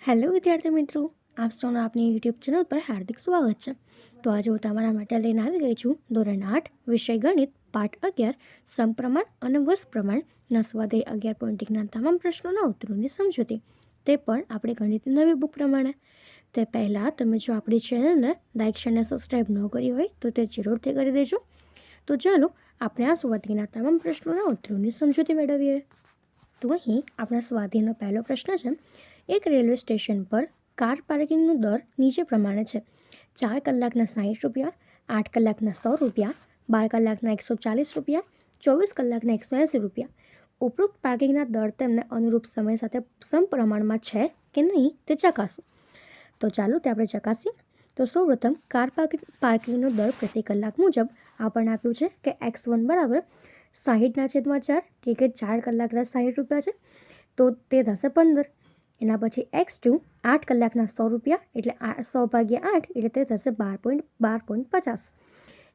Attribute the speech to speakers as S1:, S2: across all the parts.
S1: Hello વિદ્યાર્થી મિત્રો, આપ સૌનું આપની યુટ્યુબ ચેનલ પર હાર્દિક સ્વાગત છે। તો આજે હું તમારા માટે લઈને આવી ગઈ છું ધોરણ 8 વિષય ગણિત પાઠ 11 સમપ્રમાણ અને વર્ષ પ્રમાણના સ્વાધ્યાય 11.1ના તમામ પ્રશ્નોના ઉત્તરોની સમજૂતી, તે પણ આપણે ગણિતની નવી બુક પ્રમાણે। તે પહેલાં તમે જો આપણી ચેનલને લાઇક અને સબસ્ક્રાઈબ ન કરી હોય તો તે જરૂરથી કરી દેજો। તો ચાલો આપણે આ સ્વાધ્યાયના તમામ પ્રશ્નોના ઉત્તરોની સમજૂતી મેળવીએ। તો અહીં આપણા સ્વાધ્યાયનો પહેલો પ્રશ્ન છે, એક રેલવે સ્ટેશન પર કાર પાર્કિંગનો દર નીચે પ્રમાણે છે। 4 કલાકના 60 રૂપિયા, 8 કલાકના 100 રૂપિયા, 12 કલાકના 140 રૂપિયા, 24 કલાકના 180 રૂપિયા। ઉપરોક્ત પાર્કિંગના દર તેમને અનુરૂપ સમય સાથે સમપ્રમાણમાં છે કે નહીં તે ચકાસો। તો ચાલો તે આપણે ચકાસીએ। તો સૌપ્રથમ કાર પાર્કિંગનો દર પ્રતિ કલાક મુજબ આપણને આપ્યું છે કે x1 બરાબર 60/4 કે 4 કલાકના 60 રૂપિયા છે, તો તે થશે 15। એના પછી x2 8 કલાકના 100 રૂપિયા એટલે 100/8 એટલે તે થશે 12.50।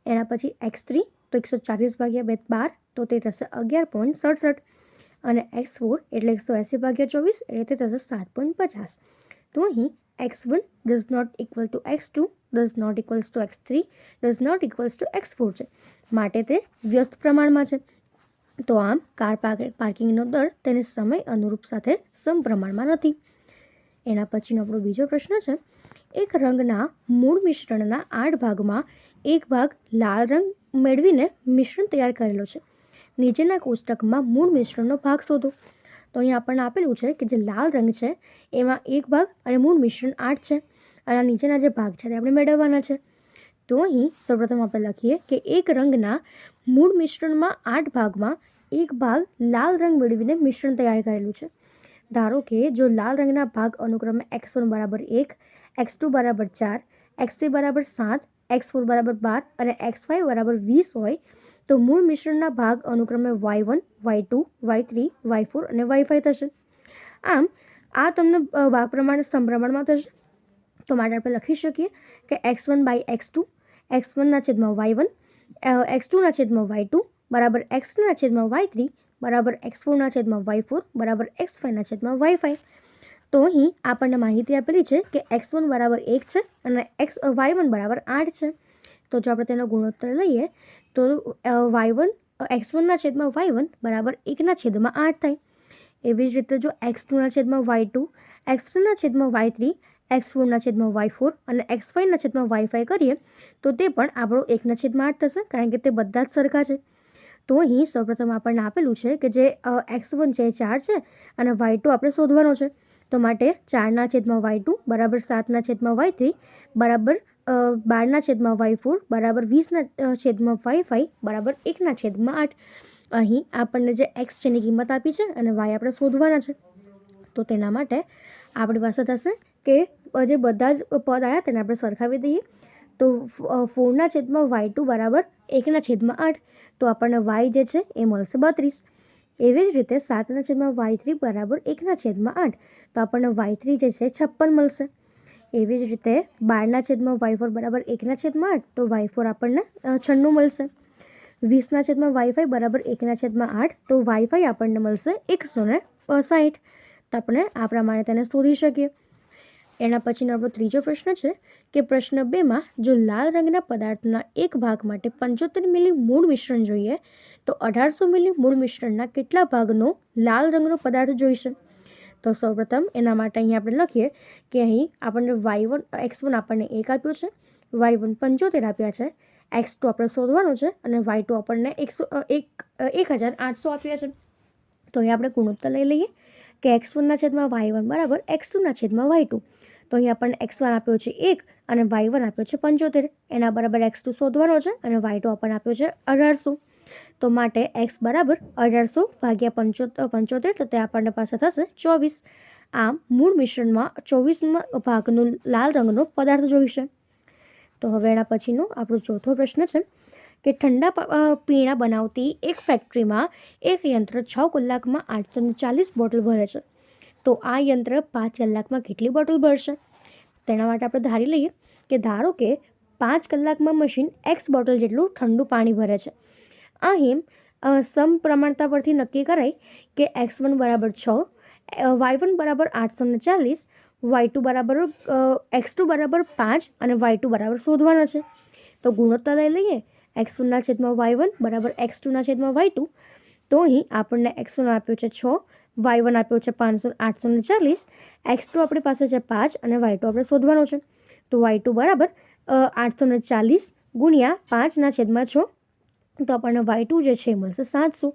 S1: એના પછી x3 તો 140/12 તો તે થશે 11.67 અને x4 એટલે 180/24 એટલે તે થશે 7.50। તો અહીં x1 does not equal to x2 does not equals to x3 does not equals to x4 છે, માટે તે વ્યસ્ત પ્રમાણમાં છે। તો આમ કાર પાર્કિંગનો દર તેને સમય અનુરૂપ સાથે સમપ્રમાણમાં નથી। એના પછીનો આપણો બીજો પ્રશ્ન છે, એક રંગના મૂળ મિશ્રણના 8 ભાગમાં એક ભાગ લાલ રંગ મેળવીને મિશ્રણ તૈયાર કરેલો છે। નીચેના કોષ્ટકમાં મૂળ મિશ્રણનો ભાગ શોધો। તો અહીં આપણને આપેલું છે કે જે લાલ રંગ છે એમાં એક ભાગ અને મૂળ મિશ્રણ 8 છે, અને નીચેના જે ભાગ છે તે આપણે મેળવવાના છે। તો અહીં સૌપ્રથમ આપણે લખીએ કે એક રંગના મૂળ મિશ્રણમાં 8 ભાગમાં એક ભાગ લાલ રંગ મેળવીને મિશ્રણ તૈયાર કરેલું છે। ધારો કે જો લાલ રંગના ભાગ અનુક્રમે x1 બરાબર 1, x2 બરાબર 4, x3 બરાબર 7, x4 બરાબર 12 અને x5 બરાબર 20 હોય તો મૂળ મિશ્રણના ભાગ અનુક્રમે y1, y2, y3, y4 અને y5 થશે। આમ આ તમને ભાગ પ્રમાણે સમપ્રમાણમાં થશે। તો માટે આપણે લખી શકીએ કે x1/x2 x1/y1 x2/y2 બરાબર x3/y3 બરાબર x4/y4 બરાબર x5/y5। તો અહીં આપણને માહિતી આપેલી છે કે x1 બરાબર 1 છે અને y1 બરાબર 8 છે। તો જો આપણે તેનો ગુણોત્તર લઈએ તો x1/y1 બરાબર 1/8 થાય। એવી જ રીતે જો x2/y2 x3/y3 x4/y4 અને x5/y5 કરીએ તો તે પણ આપણો 1/8 થશે, કારણ કે તે બધા જ સરખા છે। તો અહીં સૌપ્રથમ આપણને આપેલું છે કે જે x1 છે 4 છે અને y2 આપણે શોધવાનો છે। તો માટે 4/y2 બરાબર 7/y3 બરાબર 12/y4 બરાબર 20/y5 બરાબર 1/8। અહીં આપણને જે x છે એની કિંમત આપી છે અને y આપણે શોધવાના છે। તો તેના માટે આપણી પાસે થશે કે જે બધા જ પદ આવ્યા તેને આપણે સરખાવી દઈએ। તો 4/y2 બરાબર 1/8, તો આપણને y જે છે એ મળશે 32। એવી જ રીતે 7/y3 બરાબર 1/8, તો આપણને y3 જે છે 56 મળશે। એવી જ રીતે 12/y4 બરાબર 1/8, તો y4 આપણને 96 મળશે। 20/y5 બરાબર 1/8, તો y5 આપણને મળશે 160। તો આપણે આ પ્રમાણે તેને શોધી શકીએ। એના પછીનો આપણો ત્રીજો પ્રશ્ન છે કે પ્રશ્ન 2માં જો લાલ રંગના પદાર્થના એક ભાગ માટે 75 મિલી મૂળ મિશ્રણ જોઈએ તો 1800 મિલી મૂળ મિશ્રણના કેટલા ભાગનો લાલ રંગનો પદાર્થ જોઈશે। તો સૌપ્રથમ એના માટે અહીં આપણે લખીએ કે અહીં આપણને x1 આપણને 1 આપ્યું છે, y1 75 આપ્યા છે, x2 આપણે શોધવાનું છે અને y2 આપણને 1800 આપ્યા છે। તો અહીં આપણે ગુણોત્તર લઈ લઈએ કે x1/y1 બરાબર x2/y2। તો અહીં આપણને x1 આપ્યો છે 1 અને y1 આપ્યો છે 75, એના બરાબર x2 શોધવાનો છે અને y2 આપણને આપ્યો છે 1800। તો માટે x બરાબર 1800/75, તો તે આપણને પાસે થશે 24। આમ મૂળ મિશ્રણમાં 24 ભાગનો લાલ રંગનો પદાર્થ જોઈશે। તો હવે એના પછીનો આપણો ચોથો પ્રશ્ન છે કે ઠંડા પીણા બનાવતી એક ફેક્ટરીમાં એક યંત્ર 6 કલાકમાં 840 બોટલ ભરે છે, તો આ યંત્ર 5 કલાકમાં કેટલી બોટલ ભરશે। તેના માટે આપણે ધારી લઈએ કે ધારો કે 5 કલાકમાં મશીન x બોટલ જેટલું ઠંડુ પાણી ભરે છે। અહીં સમપ્રમાણતા પરથી નક્કી કરાય કે x1 બરાબર 6, y1 બરાબર 840, y2 બરાબર x2 બરાબર 5 અને y2 બરાબર શોધવાના છે. તો ગુણોત્તર લઈ લઈએ x1 છેદમાં y1 બરાબર x2 છેદમાં y2. તો અહીં આપણને x1 આપ્યો છે 6, y1 આપ્યો છે 840, x2 આપણી પાસે છે 5 અને y2 આપણે શોધવાનો છે. તો y2 બરાબર 840 ગુણ્યા 5/6. તો આપણને y2 જે છે મળશે 700.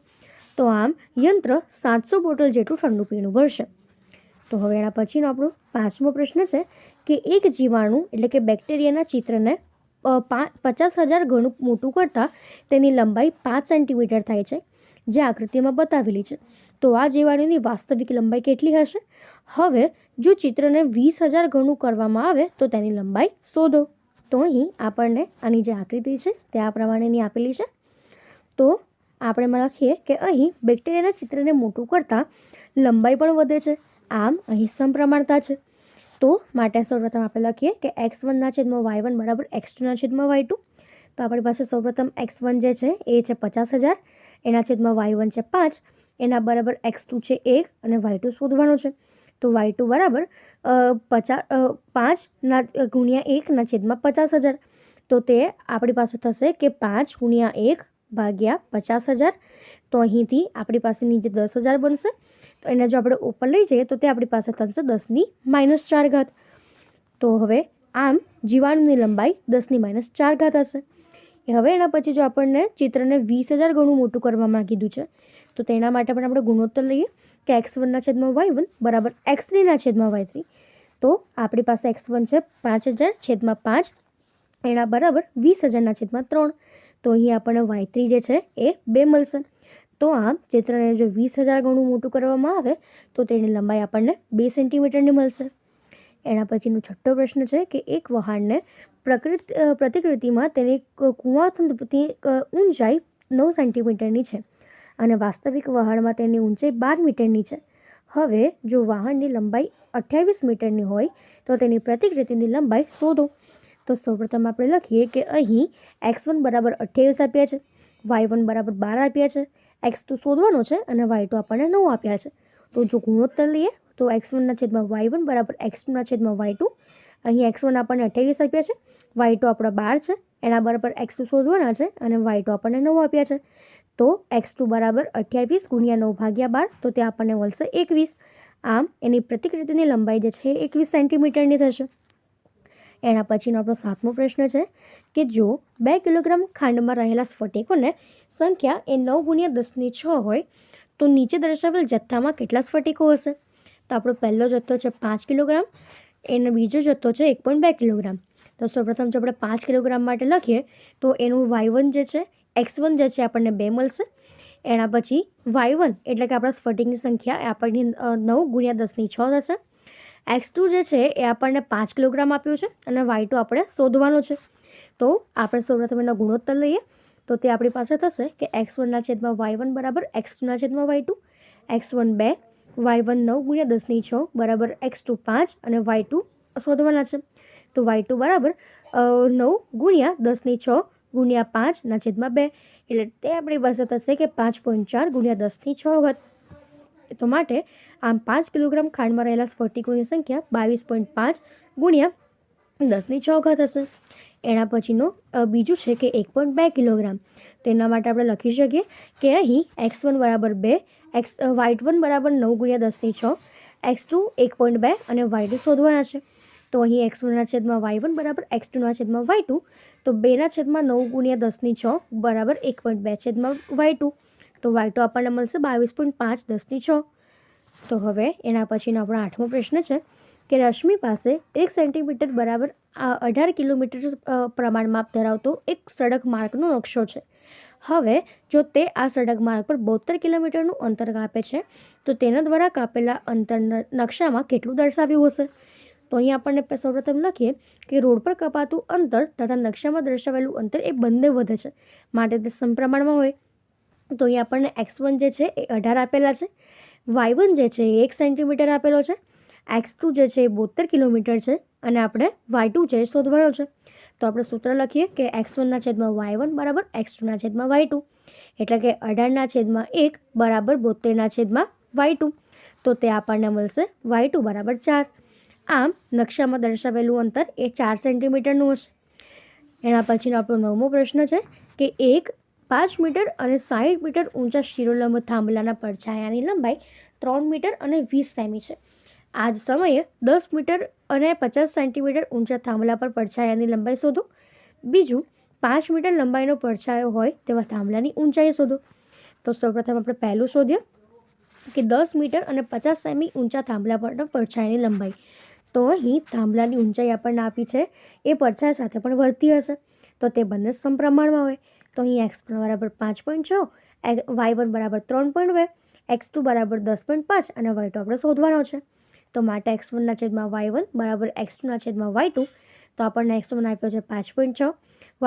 S1: તો આમ યંત્ર 700 બોટલ જેટલું ઠંડુ પીણું ભરશે. તો હવે એના પછીનો આપણો 5મો પ્રશ્ન છે કે એક જીવાણુ એટલે કે બેક્ટેરિયાના ચિત્રને 50,000 ગણું મોટું કરતાં તેની લંબાઈ 5 સેન્ટીમીટર થાય છે, જે આકૃતિમાં બતાવેલી છે. તો આ જીવાણુની વાસ્તવિક લંબાઈ કેટલી હશે? હવે જો ચિત્રને 20,000 ગણું કરવામાં આવે તો તેની લંબાઈ શોધો. તો અહીં આપણને આની જે આકૃતિ છે તે આ પ્રમાણેની આપેલી છે. તો આપણે લખીએ કે અહીં બેક્ટેરિયાના ચિત્રને મોટું કરતાં લંબાઈ પણ વધે છે. આમ અહીં સમપ્રમાણતા છે. તો માટે સૌપ્રથમ આપણે લખીએ કે x1 છેદમાં y1 બરાબર x2 છેદમાં y2. તો આપણી પાસે સૌપ્રથમ x1 જે છે એ છે 50,000, એના છેદમાં y1 છે 5, એના બરાબર x2 છે 1 અને y2 શોધવાનો છે. તો y2 બરાબર 5 ગુણ્યા 1 છેદમાં 50,000. તો તે આપણી પાસે થશે કે 5 ગુણ્યા 1 ભાગ્યા 50,000. તો અહીંથી આપણી પાસે નીચે 10,000 બનશે. તો એને જો આપણે ઉપર લઈ જઈએ તો તે આપણી પાસે થશે 10⁻⁴. તો હવે આમ જીવાણુની લંબાઈ 10⁻⁴ હશે. હવે એના પછી જો આપણને ચિત્રને 20,000 ગણું મોટું કરવામાં કીધું છે તો તેના માટે પણ આપણે ગુણોત્તર લઈએ કે x1 છેદમાં y1 બરાબર x3 છેદમાં y3. તો આપણી પાસે x1 છે 5,000 છેદમાં 5, એના બરાબર 20,000 છેદમાં 3. તો અહીં આપણને y3 જે છે એ 2 મળશે. તો આમ ચિત્રને જો 20,000 ગણું મોટું કરવામાં આવે તો તેની લંબાઈ આપણને 2 સેન્ટીમીટરની મળશે. એના પછીનો છઠ્ઠો પ્રશ્ન છે કે એક વહાણને પ્રતિકૃતિમાં તેની કુવાથંભથી ઊંચાઈ 9 સેન્ટીમીટરની છે અને વાસ્તવિક વહાણમાં તેની ઊંચાઈ 12 મીટરની છે. હવે જો વાહનની લંબાઈ 28 મીટરની હોય તો તેની પ્રતિકૃતિની લંબાઈ શોધો. તો સૌપ્રથમ આપણે લખીએ કે અહીં x1 બરાબર 28 આપ્યા છે, y1 બરાબર 12 આપ્યા છે, x2 શોધવાનો છે અને y2 આપણને 9 આપ્યા છે. તો જો ગુણોત્તર લઈએ તો x1 છેદમાં y1 બરાબર x2 છેદમાં y2. અહીં x1 આપણને 28 આપ્યા છે, y2 આપણા 12 છે, એના બરાબર x2 શોધવાના છે અને y2 આપણને 9 આપ્યા છે. તો x2 બરાબર 28 ગુણ્યા 9 ભાગ્યા 12. તો તે આપણને મળશે 21. આમ એની પ્રતિકૃતિની લંબાઈ જે છે 21 સેન્ટીમીટરની થશે. એના પછીનો આપણો 7મો પ્રશ્ન છે કે જો 2 કિલોગ્રામ ખાંડમાં રહેલા સ્ફટિકોને સંખ્યા એ 9 × 10⁶ હોય તો નીચે દર્શાવેલ જથ્થામાં કેટલા સ્ફટિકો હશે? તો આપણો પહેલો જથ્થો છે 5 કિલોગ્રામ, એનો બીજો જથ્થો છે 1.2 કિલોગ્રામ. તો સૌપ્રથમ જો આપણે 5 કિલોગ્રામ માટે લખીએ તો એનું y1 જે છે x1 જે છે આપણને 2 મળશે. એના પછી y1 એટલે કે આપણા સ્ફટિકની સંખ્યા એ આપણને 9 × 10⁶ થશે. x2 જે છે એ આપણને 5 કિલોગ્રામ આપ્યું છે અને y2 આપણે શોધવાનો છે. તો આપણે સૌપ્રથમ એનો ગુણોત્તર લઈએ તો તે આપણી પાસે થશે કે x1 છેદમાં y1 બરાબર x2 છેદમાં y2. x1 2, y1 9 × 10⁶ બરાબર x2 5 અને y2 શોધવાના છે. તો y2 બરાબર 9 × 10⁶ ગુણ્યા 5/2 એટલે તે આપણી પાસે થશે કે 5.4 × 10⁶. તો માટે આમ 5 કિલોગ્રામ ખાંડમાં રહેલા સ્ફટિકોની સંખ્યા 22.5 ગુણ્યા 10⁶ થશે. એના પછીનો બીજું છે કે 1.2 કિલોગ્રામ. તેના માટે આપણે લખી શકીએ કે અહીં x1 બરાબર 2, y1 બરાબર 9 × 10⁶, x2 1.2 અને y2 શોધવાના છે. તો અહીં x1 છેદમાં y1 બરાબર x2 છેદમાં y2. તો 2 છેદમાં 9 × 10⁶ બરાબર 1.2 છેદમાં y2. તો y2 આપણને મળશે 22.5 10⁶. તો હવે એના પછીનો આપણો 8મો પ્રશ્ન છે કે રશ્મિ પાસે 1 સેન્ટીમીટર બરાબર 18 કિલોમીટર પ્રમાણ માપ ધરાવતો એક સડક માર્ગનો નકશો છે. હવે જો તે આ સડક માર્ગ પર 72 કિલોમીટરનું અંતર કાપે છે તો તેના દ્વારા કાપેલા અંતર નકશામાં કેટલું દર્શાવ્યું હશે? તો અહીં આપણને સૌપ્રથમ લખીએ કે રોડ પર કપાતું અંતર તથા નકશામાં દર્શાવેલું અંતર એ બંને વધે છે, માટે તે સમપ્રમાણમાં હોય. તો અહીં આપણને x1 જે છે એ 18 આપેલા છે, y1 જે છે એ 1 સેન્ટીમીટર આપેલો છે, x2 જે છે એ 72 કિલોમીટર છે અને આપણે y2 છે એ શોધવાનો છે. તો આપણે સૂત્ર લખીએ કે x1 છેદમાં y1 બરાબર x2 છેદમાં y2 એટલે કે 18/1 બરાબર 72 છેદમાં y2. તો તે આપણને મળશે y2 બરાબર 4. આમ નકશામાં દર્શાવેલું અંતર એ 4 સેન્ટીમીટરનું હશે. એના પછીનો આપણો 9મો પ્રશ્ન છે કે 5 મીટર અને 60 મીટર ઊંચા શિરોલંબ થાંભલાના પડછાયાની લંબાઈ 3 મીટર અને 20 સેમી છે. આ જ સમયે 10 મીટર અને 50 સેન્ટીમીટર ઊંચા થાંભલા પર પડછાયાની લંબાઈ શોધો. બીજું 5 મીટર લંબાઈનો પડછાયો હોય તેવા થાંભલાની ઊંચાઈ શોધો. તો સૌપ્રથમ આપણે પહેલું શોધીએ કે 10 મીટર અને 50 સેમી ઊંચા થાંભલા પરના પડછાયાની લંબાઈ. તો અહીં થાંભલાની ઊંચાઈ આપણને આપી છે એ પડછાયા સાથે પણ વળતી હશે, તો તે બંને સમપ્રમાણમાં હોય. તો અહીં x1 બરાબર 5.6, y1 બરાબર 3.2, x2 બરાબર 10.5 અને y2 આપણે શોધવાનો છે. તો માટે x1 છેદમાં y1 બરાબર x2 છેદમાં y2. તો આપણને x1 આપ્યો છે 5.6,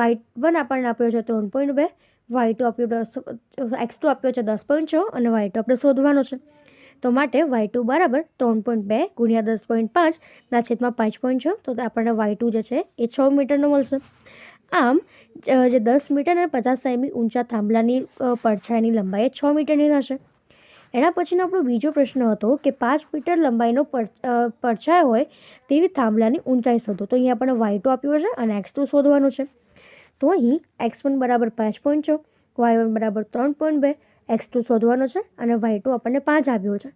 S1: y1 આપણને આપ્યો છે 3.2, y2 આપ્યો x2 આપ્યો છે 10.6 અને y2 આપણે શોધવાનો છે. તો માટે y2 બરાબર 3.2 ગુણ્યા 10.5 ના છેદમાં 5.6. તો આપણને y2 જે છે એ 6 મીટરનો મળશે. આમ જે 10 મીટર અને 50 સેમી ઊંચા થાંભલાની પડછાયાની લંબાઈ 6 મીટરની થશે. એના પછીનો આપણો બીજો પ્રશ્ન હતો કે 5 મીટર લંબાઈનો પડછાયો હોય તેવી થાંભલાની ઊંચાઈ શોધો. તો અહીં આપણને y2 આપ્યો છે અને x2 શોધવાનું છે. તો અહીં x1 બરાબર 5.6, y1 બરાબર 3.2, x2 શોધવાનો છે અને y2 આપણને 5 આપ્યો છે.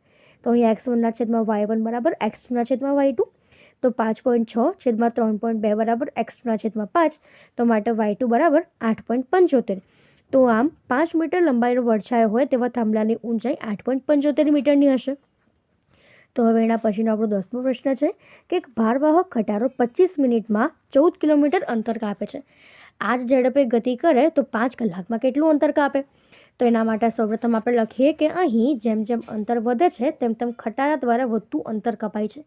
S1: તો અહીં x1 છેદમાં y1 બરાબર x2 છેદમાં y2. તો 5.6 છેદમાં 3.2 બરાબર x2 છેદમાં 5. તો માટે y2 બરાબર 8.75. તો આમ 5 મીટર લંબાઈનો પડછાયો હોય તેવા થાંભલાની ઊંચાઈ 8.75 મીટરની હશે. તો હવે એના પછીનો આપણો 10મો પ્રશ્ન છે કે એક ભારવાહક ખટારો 25 મિનિટમાં 14 કિલોમીટર અંતર કાપે છે. આ જ ઝડપે ગતિ કરે તો 5 કલાકમાં કેટલું અંતર કાપે? તો એના માટે સૌપ્રથમ આપણે લખીએ કે અહીં જેમ જેમ અંતર વધે છે તેમ તેમ ખટારા દ્વારા વધતું અંતર કપાય છે.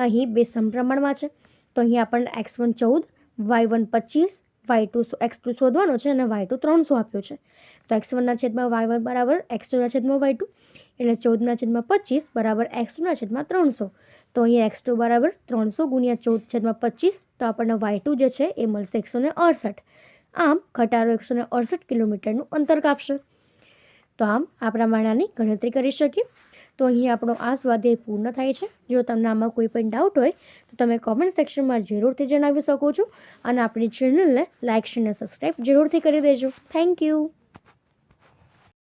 S1: અહીં બે સમપ્રમાણમાં છે. તો અહીં આપણને x1 14, y1 25, x2 શોધવાનો છે અને y2 300 આપ્યો છે. તો x1 છેદમાં y1 બરાબર x2 છેદમાં y2 એટલે 14 છેદમાં 25 બરાબર x2 છેદમાં 300. તો અહીં x2 બરાબર 300 ગુણ્યા 14 છેદમાં 25. તો આપણને y2 જે છે એ મળશે 168. આમ ખટારો 168 કિલોમીટરનું અંતર કાપશે. તો આમ આ પ્રમાણે આની ગણતરી કરી શકીએ. તો અહીં આપણો આ સ્વાધ્યાય પૂર્ણ થાય છે. જો તમને આમાં કોઈ પણ ડાઉટ હોય તો તમે કોમેન્ટ સેક્શનમાં જરૂરથી જણાવી શકો છો અને આપણી ચેનલને લાઇક, શેર અને સબસ્ક્રાઈબ જરૂરથી કરી દેજો. Thank you.